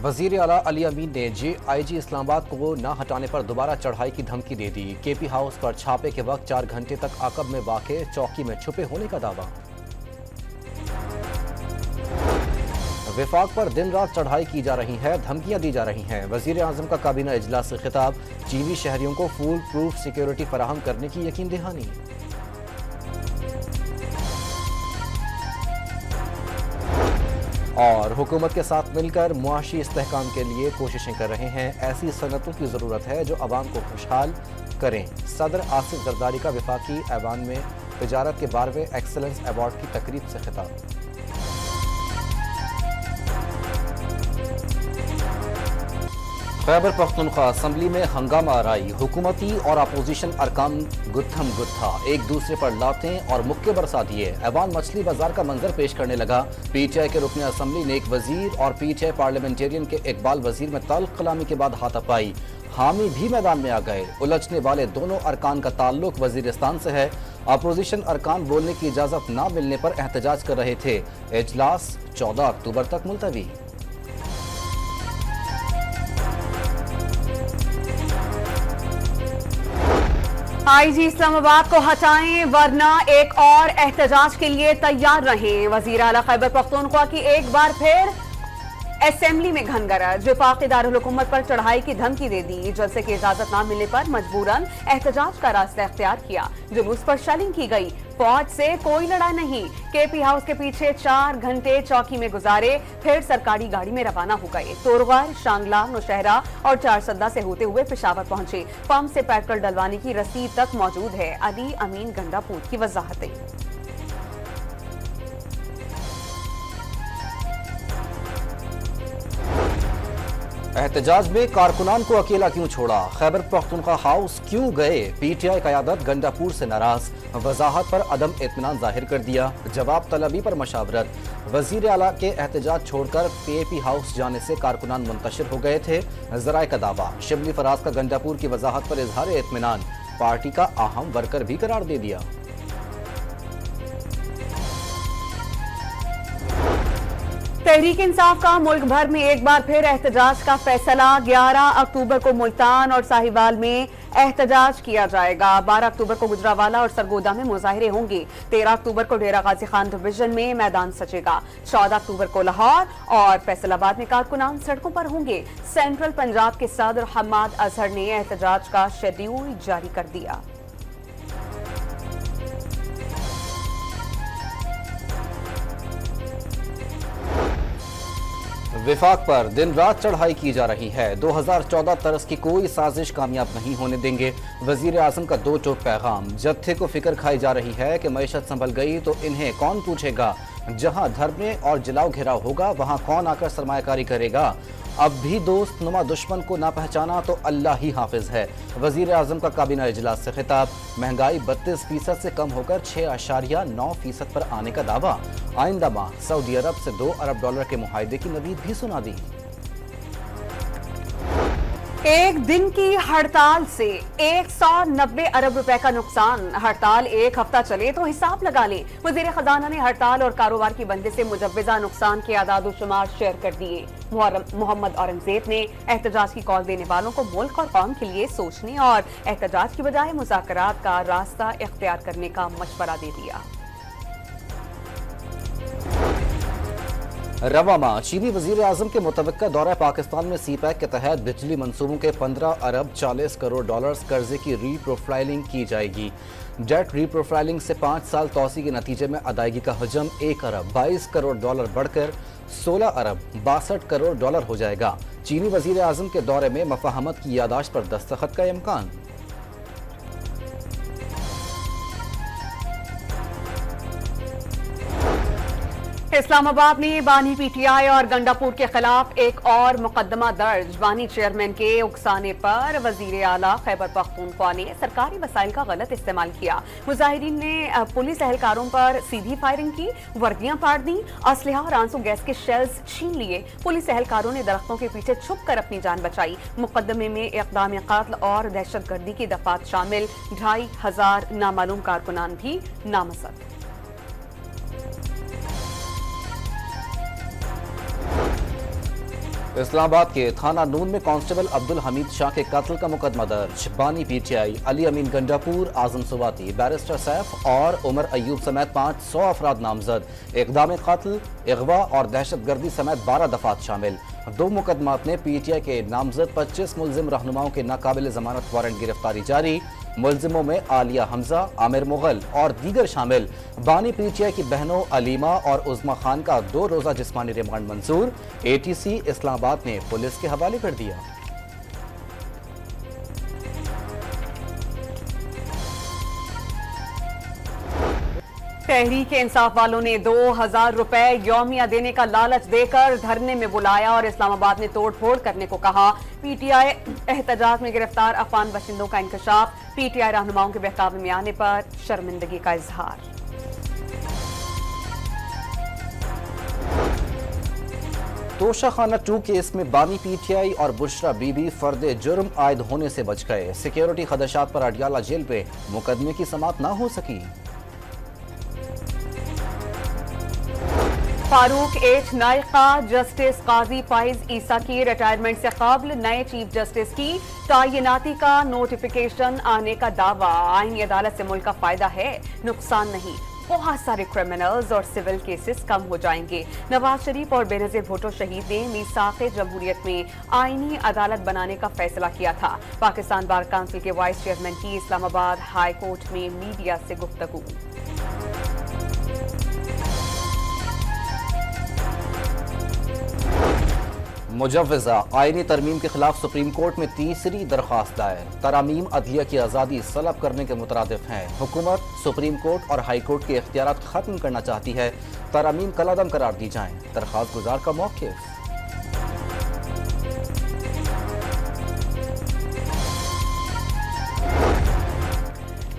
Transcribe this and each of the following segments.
वजीर आला अली अमीन ने IG इस्लामाबाद को न हटाने पर दोबारा चढ़ाई की धमकी दे दी। KP हाउस पर छापे के वक्त 4 घंटे तक आकब में वाक़े चौकी में छुपे होने का दावा। विफाक पर दिन रात चढ़ाई की जा रही है, धमकियां दी जा रही हैं। वजीर आजम का काबीना इजलास से खिताब, चीनी शहरियों को फुल प्रूफ सिक्योरिटी फराहम करने की यकीन दहानी। और हुकूमत के साथ मिलकर मुआशी इस्तेहकाम के लिए कोशिशें कर रहे हैं। ऐसी सनतों की ज़रूरत है जो अवाम को खुशहाल करें। सदर आसिफ जरदारी का वफाकी ऐवान में तिजारत के 12वें एक्सलेंस अवार्ड की तकरीब से खिताब। खैबर पख्तूनख्वा असम्बली में हंगामा आराई, हुकूमती और अपोजिशन अरकान गुत्थम गुत्था एक दूसरे पर लातें और मुक्के बरसा दिए। ऐवान मछली बाजार का मंजर पेश करने लगा। PTI के रुकन असम्बली नेक वजीर और PTI पार्लियामेंटेरियन के इकबाल वजीर में तल्ख कलामी के बाद हाथापाई। हामी भी मैदान में आ गए। उलझने वाले दोनों अरकान का ताल्लुक वजीरिस्तान से है। अपोजिशन अरकान बोलने की इजाजत न मिलने पर एहतजाज कर रहे थे। इजलास 14 अक्टूबर तक मुलतवी। IG इस्लामाबाद को हटाएं वरना एक और एहतजाज के लिए तैयार रहें। वजीर आला खैबर पख्तूनख्वा की एक बार फिर असेंबली में घनगरज, वफाकी दारुल हुकूमत पर चढ़ाई की धमकी दे दी। जलसे की इजाजत न मिलने पर मजबूरन एहतजाज का रास्ता इख्तियार किया। जुलूस पर शेलिंग की गई। फौज से कोई लड़ा नहीं। KP हाउस के पीछे 4 घंटे चौकी में गुजारे, फिर सरकारी गाड़ी में रवाना हो गए। तोरगर, शांगला, नौशहरा और चारसद्दा से होते हुए पेशावर पहुंचे। पंप से पेट्रोल डलवाने की रसीद तक मौजूद है। अली अमीन गंडापुर की वजाहतें। एहतजाज में कारकुनान को अकेला क्यों छोड़ा? खैबर पख्तूनख्वा हाउस क्यों गए? PTI क़यादत गंडापुर से नाराज, वजाहत पर अदम इत्मीनान जाहिर कर दिया। जवाब तलबी पर मशावरत। वजीर आला के एहतजाज छोड़कर KP हाउस जाने से कारकुनान मुंतशिर हो गए थे। ज़राए का दावा, शिबली फराज का गंडापुर की वजाहत पर इजहार इत्मीनान, पार्टी का अहम वर्कर भी करार दे दिया। तहरीक इंसाफ का मुल्क भर में एक बार फिर एहतजाज का फैसला। 11 अक्टूबर को मुल्तान और साहिवाल में एहतजाज किया जाएगा। 12 अक्टूबर को गुजरावाला और सरगोदा में मुजाहिरे होंगे। 13 अक्टूबर को डेरा गाजी खान डिवीजन में मैदान सजेगा। 14 अक्टूबर को लाहौर और फैसलाबाद में कारकुनान सड़कों पर होंगे। सेंट्रल पंजाब के सदर हम्माद अजहर ने एहतजाज का शेड्यूल जारी कर दिया। विफाक पर दिन रात चढ़ाई की जा रही है। 2014 तरस की कोई साजिश कामयाब नहीं होने देंगे। वजीर आजम का 2 टोक पैगाम। जत्थे को फिक्र खाई जा रही है कि मईशत संभल गई तो इन्हें कौन पूछेगा। जहां धरने और जलाओ घेराव होगा वहां कौन आकर सरमायाकारी करेगा। अब भी दोस्त नुमा दुश्मन को ना पहचाना तो अल्लाह ही हाफिज है। वजीर आजम का काबीना इजलास से खिताब, महंगाई 32% से कम होकर 6.9% पर आने का दावा। आइंदा माह सऊदी अरब से $2 अरब के मुआहदे की नवीद भी सुना दी। एक दिन की हड़ताल से 190 अरब रुपए का नुकसान। हड़ताल एक हफ्ता चले तो हिसाब लगा लें। वजीर खजाना ने हड़ताल और कारोबार की बंदी से मुजव्वजा नुकसान के आदाद शुमार शेयर कर दिए। मोहम्मद औरंगजेब ने एहतजाज की कॉल देने वालों को मुल्क और कौम के लिए सोचने और एहतजाज की बजाय मुज़ाकरात का रास्ता इख्तियार करने का मशवरा दे दिया। रवामा, चीनी वजीर आजम के मुतवक्का दौरा पाकिस्तान में CPEC के तहत बिजली मंसूबों के 15 अरब 40 करोड़ डॉलर्स कर्जे की रीप्रोफाइलिंग की जाएगी। डेट रीप्रोफाइलिंग से 5 साल तौसी के नतीजे में अदायगी का हजम 1 अरब 22 करोड़ डॉलर बढ़कर 16 अरब 62 करोड़ डॉलर हो जाएगा। चीनी वजीर आजम के दौरे में मफाहमत की यादाश्त पर दस्तखत का इम्कान। इस्लामाबाद में बानी PTI और गंडापुर के खिलाफ एक और मुकदमा दर्ज। बानी चेयरमैन के उकसाने पर वजीर आला खैबर पख्तूनख्वा ने सरकारी वसाइल का गलत इस्तेमाल किया। मुजाहिरीन ने पुलिस एहलकारों पर सीधी फायरिंग की, वर्दियां फाड़ दी, असलहा और आंसू गैस के शेल्स छीन लिए। पुलिस एहलकारों ने दरख्तों के पीछे छुप कर अपनी जान बचाई। मुकदमे में इक़दाम क़त्ल और दहशतगर्दी की दफात शामिल। 2500 नामालूम कारकुनान भी नामजद। इस्लामाबाद के थाना नून में कांस्टेबल अब्दुल हमीद शाह के कत्ल का मुकदमा दर्ज। बानी पीटीआई अली अमीन गंडापुर, आजम सुवाती, बैरिस्टर सैफ और उमर अयूब समेत 500 अफराद नामजद। इक़दाम कत्ल, अगवा और दहशतगर्दी समेत 12 दफात शामिल। 2 मुकदमात में पीटीआई के नामजद 25 मुलजिम रहनुमाओं के नाकाबिल जमानत वारंट गिरफ्तारी जारी। मुलजिमों में आलिया हमजा, आमिर मुगल और दीगर शामिल। बानी पीटीआई की बहनों अलीमा और उज़मा खान का 2 रोज़ा जिस्मानी रिमांड मंजूर। एटीसी इस्लामाबाद ने पुलिस के हवाले कर दिया। तहरीक इंसाफ वालों ने 2000 रुपए यौमिया देने का लालच देकर धरने में बुलाया और इस्लामाबाद में तोड़फोड़ करने को कहा। पीटीआई एहतजाज में गिरफ्तार अफगान बाशिंदों का इंकशाफ। पीटीआई रहनुमाओं के बहकावे में आने पर शर्मिंदगी का इजहार। तोशाखाना 2 केस में बानी पीटीआई और बुशरा बीबी फर्द जुर्म आयद होने से बच गए। सिक्योरिटी खदशात पर अडियाला जेल पे मुकदमे की समाअत न हो सकी। फारूक एच नायका जस्टिस काजी फाइज ईसा की रिटायरमेंट से कबल नए चीफ जस्टिस की तैनाती का नोटिफिकेशन आने का दावा। आईनी अदालत से मुल्क का फायदा है, नुकसान नहीं। बहुत सारे क्रिमिनल्स और सिविल केसेस कम हो जाएंगे। नवाज शरीफ और बेनजीर भुट्टो शहीद ने मीसाक़े जमहूरियत में आईनी अदालत बनाने का फैसला किया था। पाकिस्तान बार काउंसिल के वाइस चेयरमैन की इस्लामाबाद हाई कोर्ट में मीडिया से गुफ्तगू। मुजव्वज़ा आईनी तरमीम के खिलाफ सुप्रीम कोर्ट में तीसरी दरख्वास्त दायर। तरामीम अदलिया की आज़ादी सलब करने के मुतरादिफ हैं। हुकूमत सुप्रीम कोर्ट और हाई कोर्ट के इख्तियारात खत्म करना चाहती है। तरामीम कलादम करार दी जाएं। दरख्वास्त गुजार का मौक़िफ़।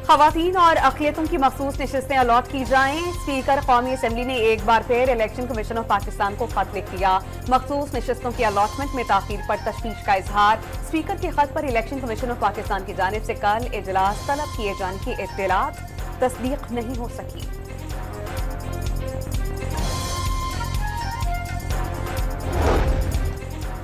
ख़वातीन और अक़लियतों की मखसूस नशिस्तें अलॉट की जाएं। स्पीकर कौमी असम्बली ने एक बार फिर इलेक्शन कमीशन ऑफ पाकिस्तान को खत लिख दिया। मखसूस नशिस्तों की अलॉटमेंट में ताख़ीर पर तशवीश का इजहार। स्पीकर के खत पर इलेक्शन कमीशन ऑफ पाकिस्तान की जानिब से कल इजलास तलब किए जाने की इत्तलात तस्दीक नहीं हो सकी।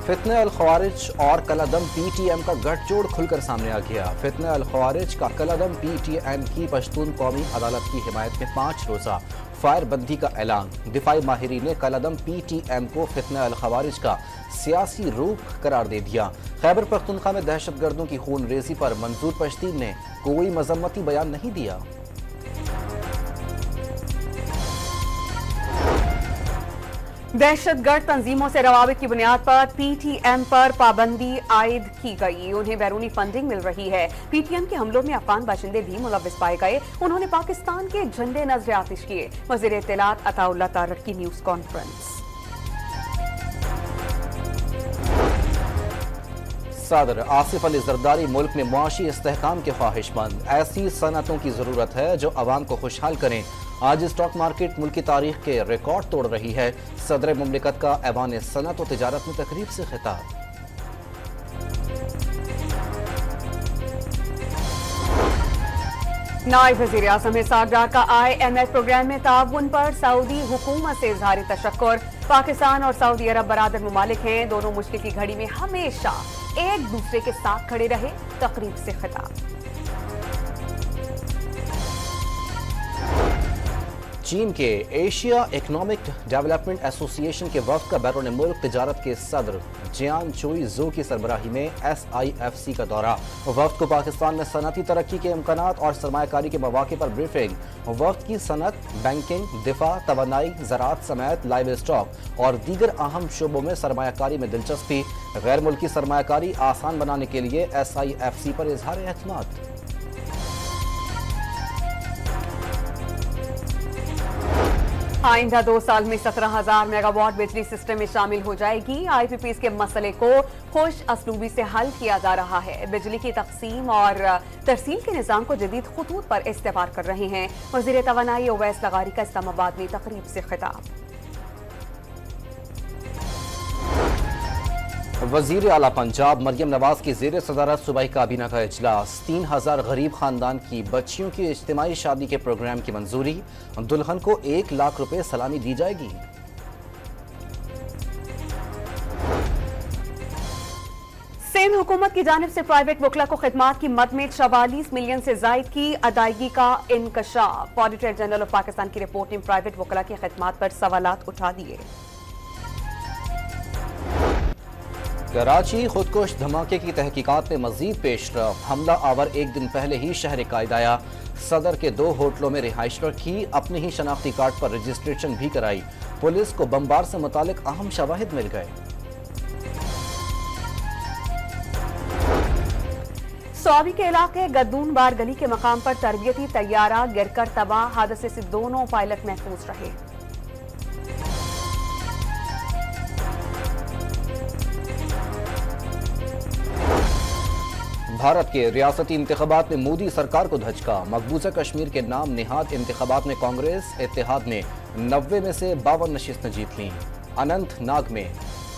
फितने अल ख़वारिज और कलादम पीटीएम का गठजोड़ खुलकर सामने आ गया। फितने अल ख़वारिज का कलादम पीटीएम की पश्तून कौमी अदालत की हिमायत में 5 रोज़ा फायरबंदी का ऐलान। दिफाई माहिरीन ने कलादम पीटीएम को फितने अल ख़वारिज का सियासी रूप करार दे दिया। खैबर पख्तूनख्वा में दहशतगर्दोों की खून रेजी पर मंजूर पश्तीन ने कोई मजम्मती बयान नहीं दिया। दहशतगर्द तंजीमों से रवाबित की बुनियाद पर पीटीएम पर पाबंदी आयद की गई। उन्हें बैरूनी फंडिंग मिल रही है। पीटीएम के हमलों में अफगान बाशिंदे भी मुलव्विस पाए गए। उन्होंने पाकिस्तान के झंडे नजर आतिश किए। वज़ीर इत्तलात अताउल्लाह तारड़ की न्यूज कॉन्फ्रेंस। सदर आसिफ अली जरदारी मुल्क में मुआशी इस्तेहकाम के ख्वाहिशमंद। ऐसी सनतों की जरूरत है जो अवाम को खुशहाल करें। आज स्टॉक मार्केट मुल्क की तारीख के रिकॉर्ड तोड़ रही है। सदर मुमलिकत का ऐवान सनत और तिजारत में तकरीब से खिताब। नायब वज़ीर आज़म इसाक डार का IMF प्रोग्राम में ताउन पर सऊदी हुकूमत से इज़हार तशक्कुर। पाकिस्तान और सऊदी अरब बरादर मुमालिक हैं। दोनों मुश्किल की घड़ी में हमेशा एक दूसरे के साथ खड़े रहे। तकरीब से खिताब। चीन के एशिया इकोनॉमिक डेवलपमेंट एसोसिएशन के वफ्द का बैरून मुल्क तिजारत के सदर जियान चोई जो की सरबराही में SIFC का दौरा। वफ्द को पाकिस्तान में सनती तरक्की के इम्कानात और सरमायाकारी के मौके पर ब्रीफिंग। वफ्द की सनत, बैंकिंग, दिफा, तवानाई, ज़राअत समेत लाइव स्टॉक और दीगर अहम शोबों में सरमायाकारी में दिलचस्पी। गैर मुल्की सरमायाकारी आसान बनाने के लिए SIFC पर इजहार एतमाद। आइंदा 2 साल में 17,000 मेगावाट बिजली सिस्टम में शामिल हो जाएगी। IPPs के मसले को खुश असलूबी से हल किया जा रहा है। बिजली की तकसीम और तरसील के निज़ाम को जदीद खुतूत पर इस्तेमाल कर रहे हैं। वज़ीर तवानाई ओवैस लगारी का इस्लामाबाद में तकरीब से खिताब। वज़ीर आला पंजाब मरियम नवाज की ज़ेर सदारत सूबाई काबीना का इजलास। 3,000 गरीब खानदान की बच्चियों की इज्तिमाई शादी के प्रोग्राम की मंजूरी। दुल्हन को 1 लाख रुपए सलामी दी जाएगी। सिंध हुकूमत की जानिब से प्राइवेट वकला को खिदमात की मद में 44 मिलियन से जायद की अदायगी का इंकशाफ। ऑडिटर जनरल ऑफ पाकिस्तान की रिपोर्ट ने प्राइवेट वकला की खिदमात पर सवालात उठा दिए। कराची खुदकुश धमाके की तहकीकात में मजीद पेशरफ। हमला आवर एक दिन पहले ही शहर कायद आया। सदर के 2 होटलों में रिहाइश रखी, अपने ही शनाख्ती कार्ड पर रजिस्ट्रेशन भी कराई। पुलिस को बमबार से मुतालिक अहम शवाहिद मिल गए। सौबी के इलाके गद्दून बार गली के मकाम पर तरबियती तैयारा गिरकर तबाह। हादसे से दोनों पायलट महफूज रहे। भारत के रियासती इंतखाबात में मोदी सरकार को धचका। मकबूजा कश्मीर के नाम निहाद इंतखाबात में कांग्रेस इत्तेहाद ने 90 में से 52 नशिस्तें जीत लीं। अनंतनाग में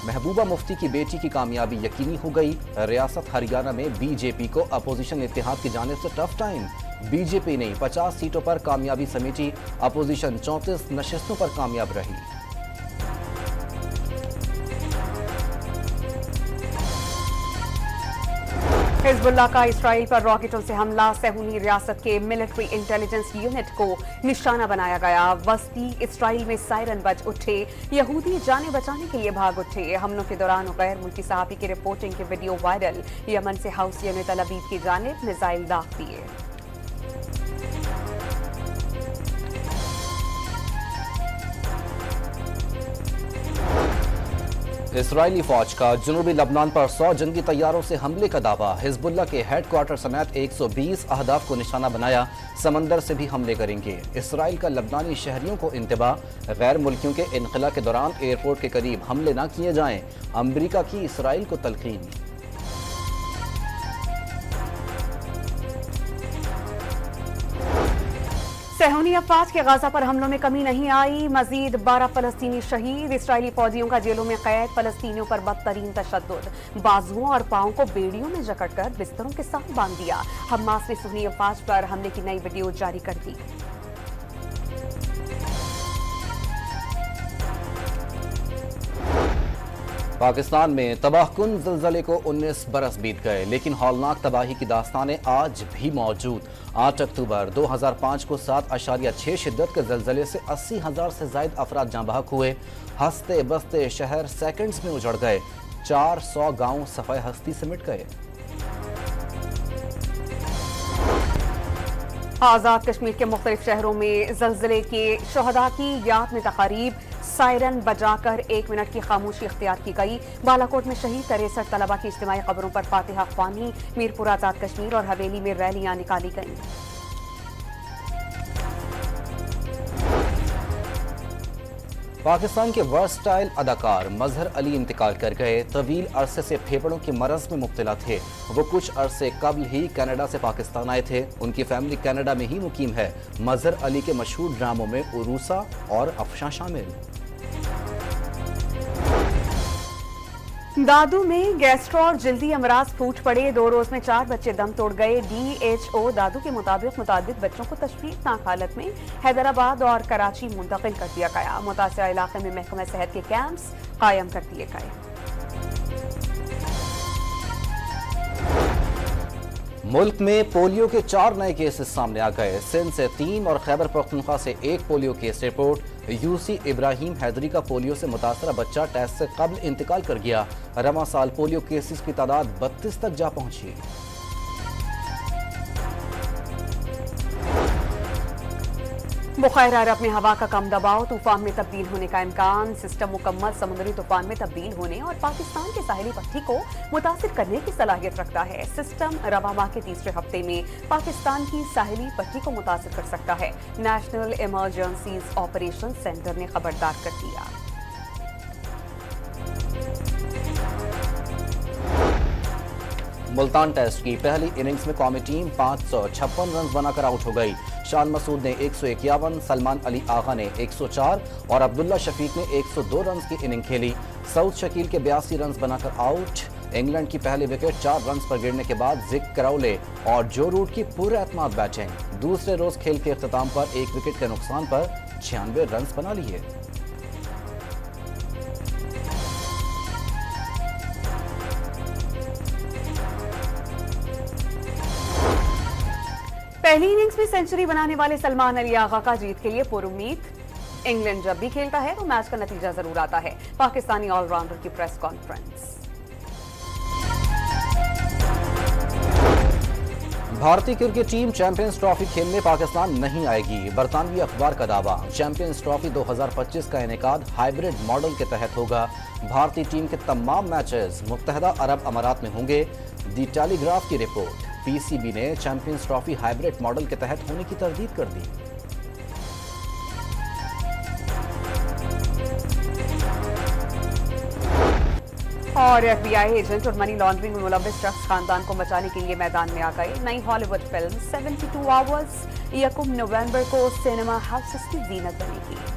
महबूबा मुफ्ती की बेटी की कामयाबी यकीनी हो गई। रियासत हरियाणा में बीजेपी को अपोजिशन इत्तेहाद की जानिब से टफ टाइम। बीजेपी ने 50 सीटों पर कामयाबी समेटी। अपोजिशन 34 नशिस्तों पर कामयाब रही। हिजबुल्लाह का इसराइल पर रॉकेटों से हमला। सहूनी रियासत के मिलिट्री इंटेलिजेंस यूनिट को निशाना बनाया गया। वस्ती इसराइल में सायरन बज उठे। यहूदी जाने बचाने के लिए भाग उठे। हमलों के दौरान गैर मुल्की सहाफी की रिपोर्टिंग के वीडियो वायरल। यमन से हाउसियों ने तल अवीव की जानिब मिसाइल दाग दिए। इसराइली फौज का जनूबी लबनान पर 100 जंगी तैयारों से हमले का दावा। हिजबुल्लाह के हेडक्वार्टर समेत 120 अहदाफ को निशाना बनाया। समंदर से भी हमले करेंगे। इसराइल का लबनानी शहरियों को इंतबाह। गैर मुल्कियों के इनखला के दौरान एयरपोर्ट के करीब हमले न किए जाएं। अमरीका की इसराइल को तलकीन। सहूनी अफवाज के गाजा पर हमलों में कमी नहीं आई। मजीद 12 फलस्तीनी शहीद। इसराइली फौजियों का जेलों में कैद। फलस्तीनियों पर बदतरीन तशद्दुद। बाजुओं और पांवों को बेड़ियों में जकड़कर बिस्तरों के साथ बांध दिया। हमास ने सहूनी अफवाज पर हमले की नई वीडियो जारी कर दी। पाकिस्तान में तबाहकुन ज़लज़ले को 19 बरस बीत गए, लेकिन हौलनाक तबाही की दास्तानें आज भी मौजूद। 8 अक्टूबर 2005 को 7.6 शिद्दत के ज़लज़ले से 80,000 से ज़ायद अफराद जाँ बहक हुए। हंसते बसते शहर सेकंड्स में उजड़ गए। 400 गाँव सफ़ाए हस्ती से मिट गए। आज़ाद कश्मीर के मुख्तलिफ शहरों में ज़लज़ले के शुहदा की याद में तक़रीब। सायरन बजाकर 1 मिनट की खामोशी इख्तियार की गई। बालाकोट में शहीद 63 तलबा की इज्तिमाई कब्रों पर फातिहा ख्वानी। मीरपुर आज़ाद कश्मीर और हवेली में रैलियां निकाली गईं। पाकिस्तान के वर्सटाइल अदाकार मजहर अली इंतकाल कर गए। तवील अरसे से फेफड़ों के मरज में मुब्तला थे। वो कुछ अरसे कबल ही कनाडा से पाकिस्तान आए थे। उनकी फैमिली कनाडा में ही मुकीम है। मजहर अली के मशहूर ड्रामों में उरूसा और अफशां शामिल। दादू में गैस्ट्रो और जल्दी अमराज फूट पड़े। 2 रोज में 4 बच्चे दम तोड़ गए। DHO दादू के मुताबिक मुतादिद बच्चों को तशवीशनाक हालत में हैदराबाद और कराची मुंतकिल कर दिया गया। मुतासिरा इलाके में महकमा सेहत के कैंप्स कायम कर दिए गए। मुल्क में पोलियो के 4 नए केसेस सामने आ गए। सिंध से 3 और खैबर पख्तूनख्वा से 1 polio case report. UC Ibrahim Haidari का पोलियो से मुतासरा बच्चा टेस्ट से कबल इंतकाल कर गया। रवां साल पोलियो केसेस की तादाद 32 तक जा पहुंची। बुखार अरब में हवा का कम दबाव तूफान में तब्दील होने का इम्कान। सिस्टम मुकम्मल समुद्री तूफान में तब्दील होने और पाकिस्तान के साहिली पट्टी को मुतासिर करने की सलाहियत रखता है। सिस्टम रवां माह के तीसरे हफ्ते में पाकिस्तान की साहिली पट्टी को मुतासिर कर सकता है। नेशनल इमरजेंसीज ऑपरेशन सेंटर ने खबरदार कर दिया। मुल्तान टेस्ट की पहली इनिंग्स में कौमी टीम 556 रन बनाकर आउट हो गई। शान मसूद ने 151, सलमान अली आगा ने 104 और अब्दुल्ला शफीक ने 102 रन की इनिंग खेली। सऊद शकील के 82 रन बनाकर आउट। इंग्लैंड की पहली विकेट 4 रन पर गिरने के बाद जिक करौले और जो रूट की पूरे एतमाद बैटिंग। दूसरे रोज खेल के इख्तिताम पर 1 विकेट के नुकसान पर 96 रन बना लिए। पहली इनिंग्स में सेंचुरी बनाने वाले सलमान अली आगा का जीत के लिए पुरुम्मीद। इंग्लैंड जब भी खेलता है तो मैच का नतीजा जरूर आता है। पाकिस्तानी ऑलराउंडर की प्रेस कॉन्फ्रेंस। भारतीय क्रिकेट टीम चैंपियंस ट्रॉफी खेलने पाकिस्तान नहीं आएगी। बरतानवी अखबार का दावा। चैंपियंस ट्रॉफी 2025 का इनेकाद हाइब्रिड मॉडल के तहत होगा। भारतीय टीम के तमाम मैचेस मुत्तहदा अरब अमारात में होंगे। दी टेलीग्राफ की रिपोर्ट। पीसीबी ने चैंपियंस ट्रॉफी हाइब्रिड मॉडल के तहत होने की तरदीद कर दी। और एफबीआई एजेंट और मनी लॉन्ड्रिंग में मुलव्विस शख्स खानदान को बचाने के लिए मैदान में आ गए। नई हॉलीवुड फिल्म 72 आवर्स 1 नवंबर को सिनेमा हाउसेस की जीनत बनेगी।